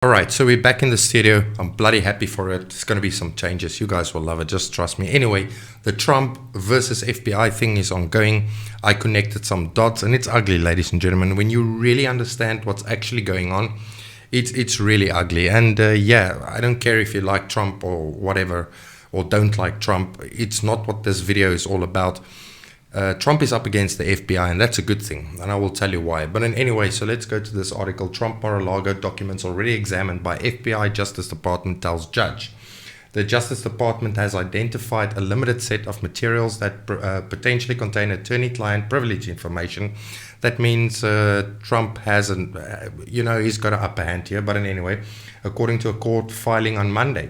All right, so we're back in the studio. I'm bloody happy for it. It's going to be some changes. You guys will love it. Just trust me. Anyway, the Trump versus FBI thing is ongoing. I connected some dots, and it's ugly, ladies and gentlemen. When you really understand what's actually going on, it's really ugly. And yeah, I don't care if you like Trump or whatever, or don't like Trump. It's not what this video is all about. Trump is up against the FBI, and that's a good thing, and I will tell you why. But anyway, so let's go to this article. Trump Mar-a-Lago documents already examined by FBI Justice Department tells judge. The Justice Department has identified a limited set of materials that potentially contain attorney-client privilege information. That means Trump hasn't, he's got an upper hand here. But anyway, according to a court filing on Monday,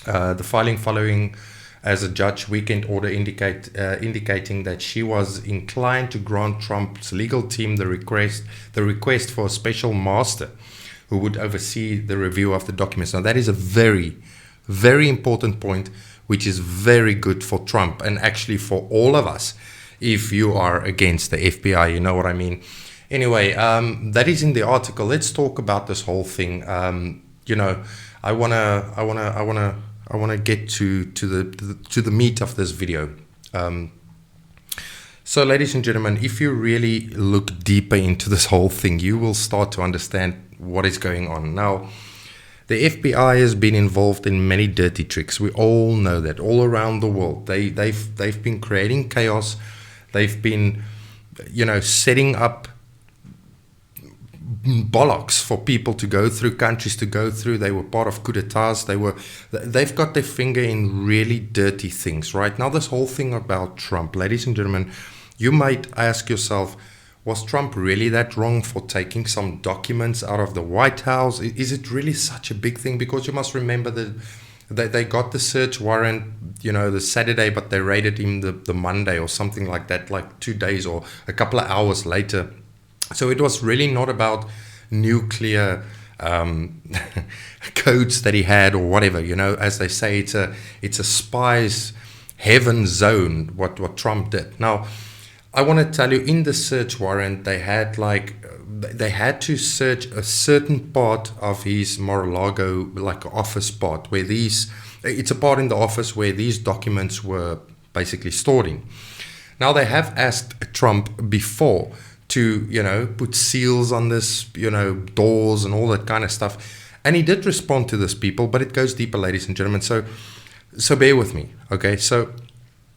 the filing following as a judge weekend order indicating that she was inclined to grant Trump's legal team the request for a special master who would oversee the review of the documents. Now that is a very, very important point, which is very good for Trump and actually for all of us if you are against the FBI, you know what I mean. Anyway, that is in the article. Let's talk about this whole thing. I want to get to the meat of this video. So, ladies and gentlemen, if you really look deeper into this whole thing, you will start to understand what is going on. Now, the FBI has been involved in many dirty tricks. We all know that all around the world. They've been creating chaos. They've been, setting up bollocks for people to go through, countries to go through. They were part of coup d'etats. They've got their finger in really dirty things. Right now, this whole thing about Trump, ladies and gentlemen, you might ask yourself, was Trump really that wrong for taking some documents out of the White House? Is it really such a big thing? Because you must remember that they got the search warrant, the Saturday, but they raided him the Monday or something like that, like 2 days or a couple of hours later. So it was really not about nuclear codes that he had or whatever. As they say, it's a spy's heaven zone, what Trump did. Now, I want to tell you, in the search warrant, they had to search a certain part of his Mar-a-Lago, like office part, where it's a part in the office where these documents were basically stored in. Now, they have asked Trump before to, put seals on this, doors and all that kind of stuff. And he did respond to this, people, but it goes deeper, ladies and gentlemen. So bear with me, okay? So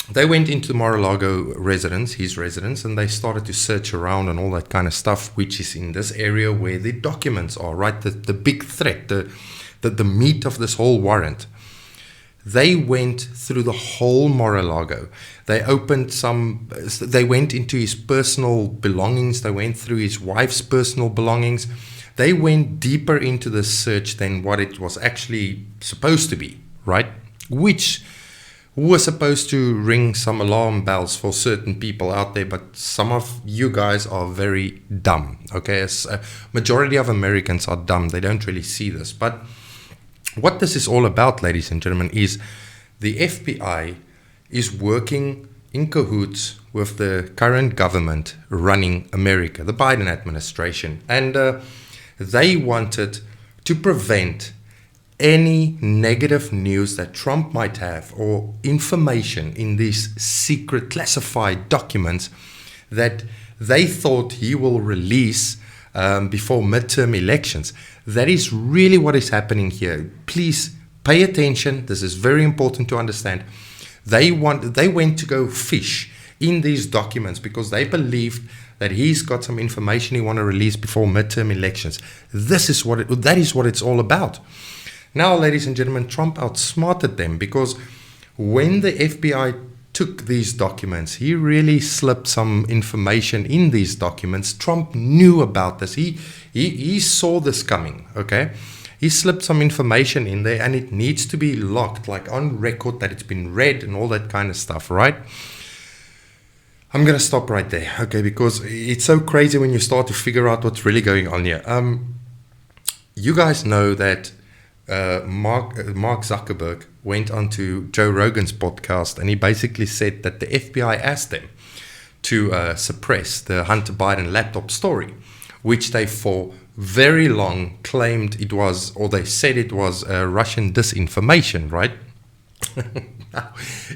they went into Mar-a-Lago his residence, and they started to search around and all that kind of stuff, which is in this area where the documents are, right? The big threat, the meat of this whole warrant. They went through the whole Mar-a-Lago. They went into his personal belongings. They went through his wife's personal belongings. They went deeper into the search than what it was actually supposed to be, right? Which was supposed to ring some alarm bells for certain people out there, but some of you guys are very dumb, okay? A majority of Americans are dumb. They don't really see this. But what this is all about, ladies and gentlemen, is the FBI is working in cahoots with the current government running America, the Biden administration. And they wanted to prevent any negative news that Trump might have or information in these secret classified documents that they thought he will release before midterm elections. That is really what is happening here. Please pay attention. This is very important to understand. They went to go fish in these documents because they believed that he's got some information he want to release before midterm elections. That is what it's all about. Now, ladies and gentlemen, Trump outsmarted them because when the FBI took these documents, he really slipped some information in these documents. Trump knew about this. He saw this coming, okay? He slipped some information in there, and it needs to be locked, like on record that it's been read and all that kind of stuff, right? I'm going to stop right there, okay, because it's so crazy when you start to figure out what's really going on here. You guys know that Mark Zuckerberg went onto Joe Rogan's podcast, and he basically said that the FBI asked them to suppress the Hunter Biden laptop story, which they for very long claimed it was, or they said it was Russian disinformation, right?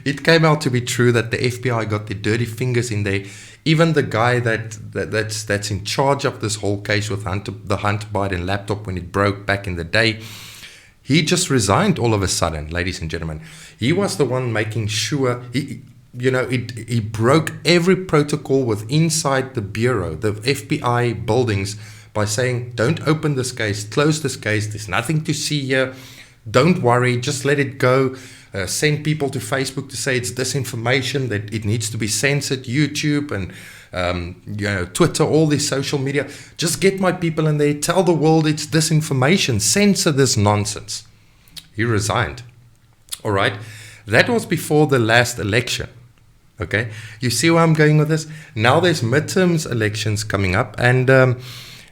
It came out to be true that the FBI got their dirty fingers in there. Even the guy that's in charge of this whole case with the Hunter Biden laptop when it broke back in the day, he just resigned all of a sudden, ladies and gentlemen. He was the one making sure he broke every protocol with inside the bureau, the FBI buildings, by saying, don't open this case, close this case, there's nothing to see here, don't worry, just let it go. Send people to Facebook to say it's disinformation, that it needs to be censored, YouTube and Twitter, all this social media. Just get my people in there, tell the world it's disinformation, censor this nonsense. He resigned. All right. That was before the last election. Okay. You see where I'm going with this? Now there's midterms elections coming up, and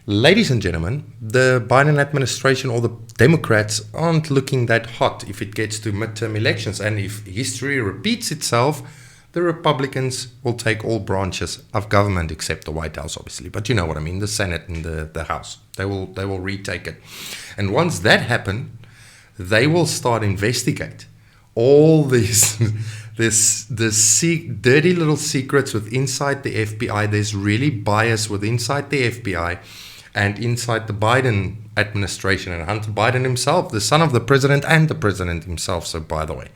ladies and gentlemen, the Biden administration or the Democrats aren't looking that hot if it gets to midterm elections. And if history repeats itself, the Republicans will take all branches of government except the White House, obviously. But you know what I mean, the Senate and the House. They will retake it. And once that happens, they will start investigate all these dirty little secrets with inside the FBI. There's really bias with inside the FBI and inside the Biden administration, and Hunter Biden himself, the son of the president and the president himself. So by the way,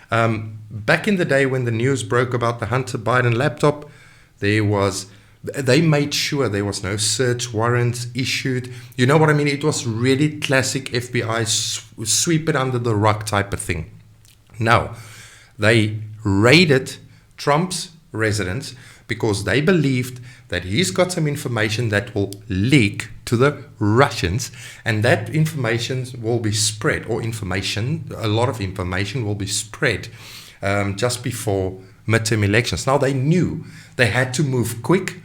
back in the day when the news broke about the Hunter Biden laptop, they made sure there was no search warrants issued. You know what I mean? It was really classic FBI sweep it under the rug type of thing. Now, they raided Trump's residence because they believed that he's got some information that will leak to the Russians, and that information will be spread, a lot of information will be spread just before midterm elections. Now, they knew they had to move quick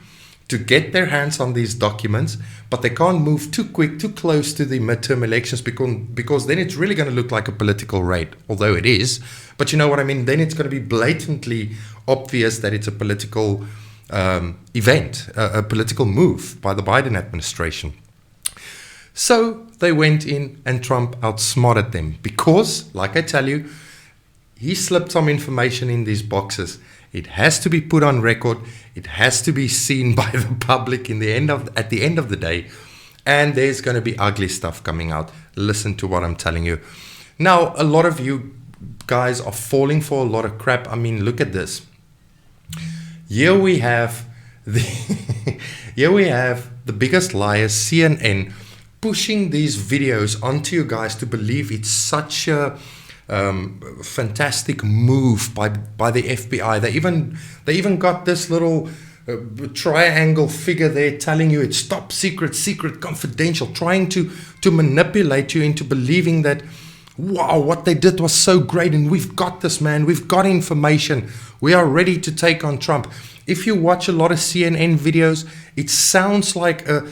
to get their hands on these documents, but they can't move too quick, too close to the midterm elections, because then it's really going to look like a political raid, although it is. But you know what I mean? Then it's going to be blatantly obvious that it's a political event, a political move by the Biden administration. So they went in and Trump outsmarted them because, like I tell you, he slipped some information in these boxes. It has to be put on record. It has to be seen by the public at the end of the day. And there's going to be ugly stuff coming out. Listen to what I'm telling you. Now, a lot of you guys are falling for a lot of crap. I mean, look at this. Here we have the biggest liars, CNN, pushing these videos onto you guys to believe it's such a fantastic move by the FBI. They even got this little triangle figure there telling you it's top secret, confidential, trying to manipulate you into believing that, wow, what they did was so great and we've got this, man, we've got information, we are ready to take on Trump. If you watch a lot of CNN videos, it sounds like a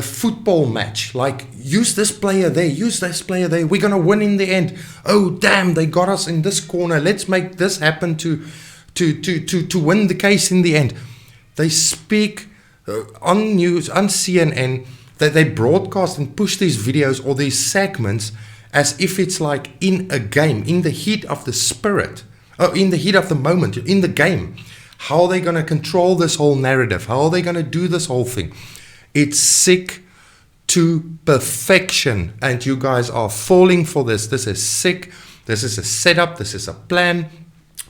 football match, like use this player there, we're gonna win in the end. Oh damn, they got us in this corner, let's make this happen to win the case in the end. They speak on news, on CNN, that they broadcast and push these videos or these segments as if it's like in a game, in the heat of the spirit, in the heat of the moment, in the game. How are they going to control this whole narrative? How are they going to do this whole thing? It's sick to perfection, and you guys are falling for this. This is sick. This is a setup. This is a plan.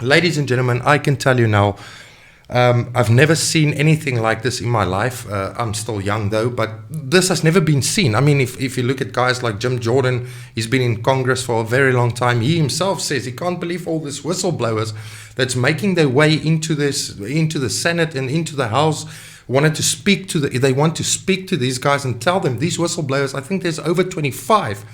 Ladies and gentlemen, I can tell you now, I've never seen anything like this in my life. I'm still young though, but this has never been seen. I mean, if you look at guys like Jim Jordan, he's been in Congress for a very long time. He himself says he can't believe all these whistleblowers that's making their way into the Senate and into the House. They want to speak to these guys and tell them, these whistleblowers, I think there's over 25,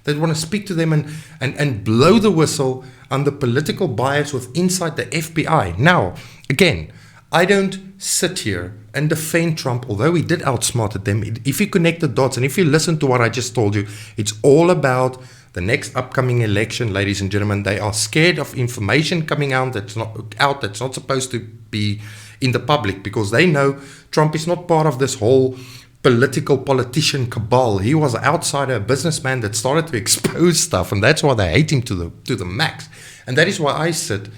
that want to speak to them and blow the whistle on the political bias with inside the FBI. Now, again, I don't sit here and defend Trump, although he did outsmart them. If you connect the dots and if you listen to what I just told you, it's all about the next upcoming election, ladies and gentlemen. They are scared of information coming out that's not supposed to be in the public, because they know Trump is not part of this whole political politician cabal. He was an outsider, a businessman that started to expose stuff, and that's why they hate him to the max. And that is why I sit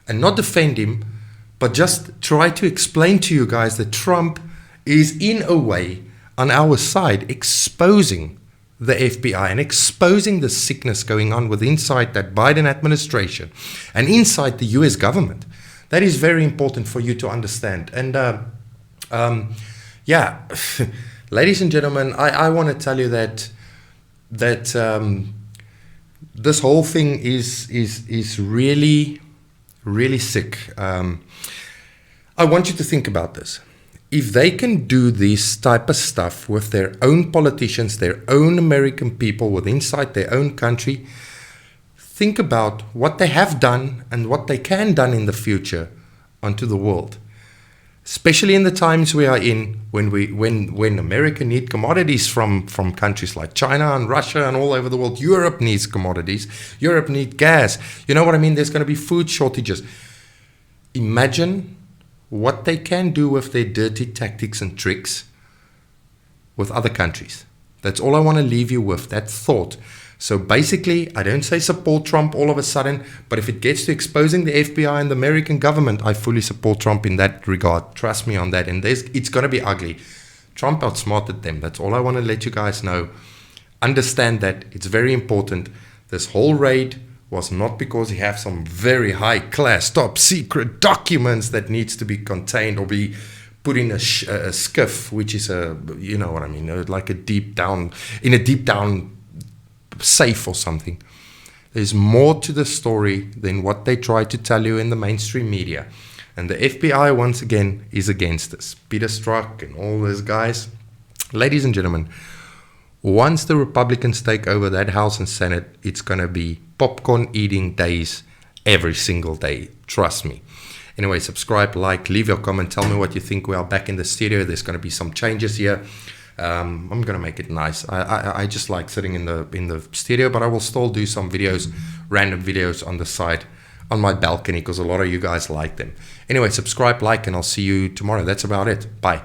and not defend him, but just try to explain to you guys that Trump is in a way on our side, exposing the FBI and exposing the sickness going on with inside that Biden administration and inside the US government. That is very important for you to understand. And yeah, ladies and gentlemen, I want to tell you that this whole thing is really, really sick. I want you to think about this. If they can do this type of stuff with their own politicians, their own American people with inside their own country, think about what they have done and what they can done in the future onto the world. Especially in the times we are in, when America need commodities from countries like China and Russia and all over the world. Europe needs commodities. Europe needs gas. You know what I mean? There's going to be food shortages. Imagine what they can do with their dirty tactics and tricks with other countries. That's all I want to leave you with, that thought. So basically, I don't say support Trump all of a sudden, but if it gets to exposing the FBI and the American government, I fully support Trump in that regard. Trust me on that. And it's going to be ugly. Trump outsmarted them. That's all I want to let you guys know. Understand that it's very important. This whole raid was not because he have some very high class, top secret documents that needs to be contained or be put in a skiff, which is you know what I mean, like a deep down safe or something. There's more to the story than what they try to tell you in the mainstream media. And the FBI, once again, is against us. Peter Strzok and all those guys. Ladies and gentlemen, once the Republicans take over that House and Senate, it's going to be popcorn eating days every single day. Trust me. Anyway, subscribe, like, leave your comment. Tell me what you think. We are back in the studio. There's going to be some changes here. I'm going to make it nice. I just like sitting in the studio, but I will still do some videos, random videos on the side, on my balcony, because a lot of you guys like them. Anyway, subscribe, like, and I'll see you tomorrow. That's about it. Bye.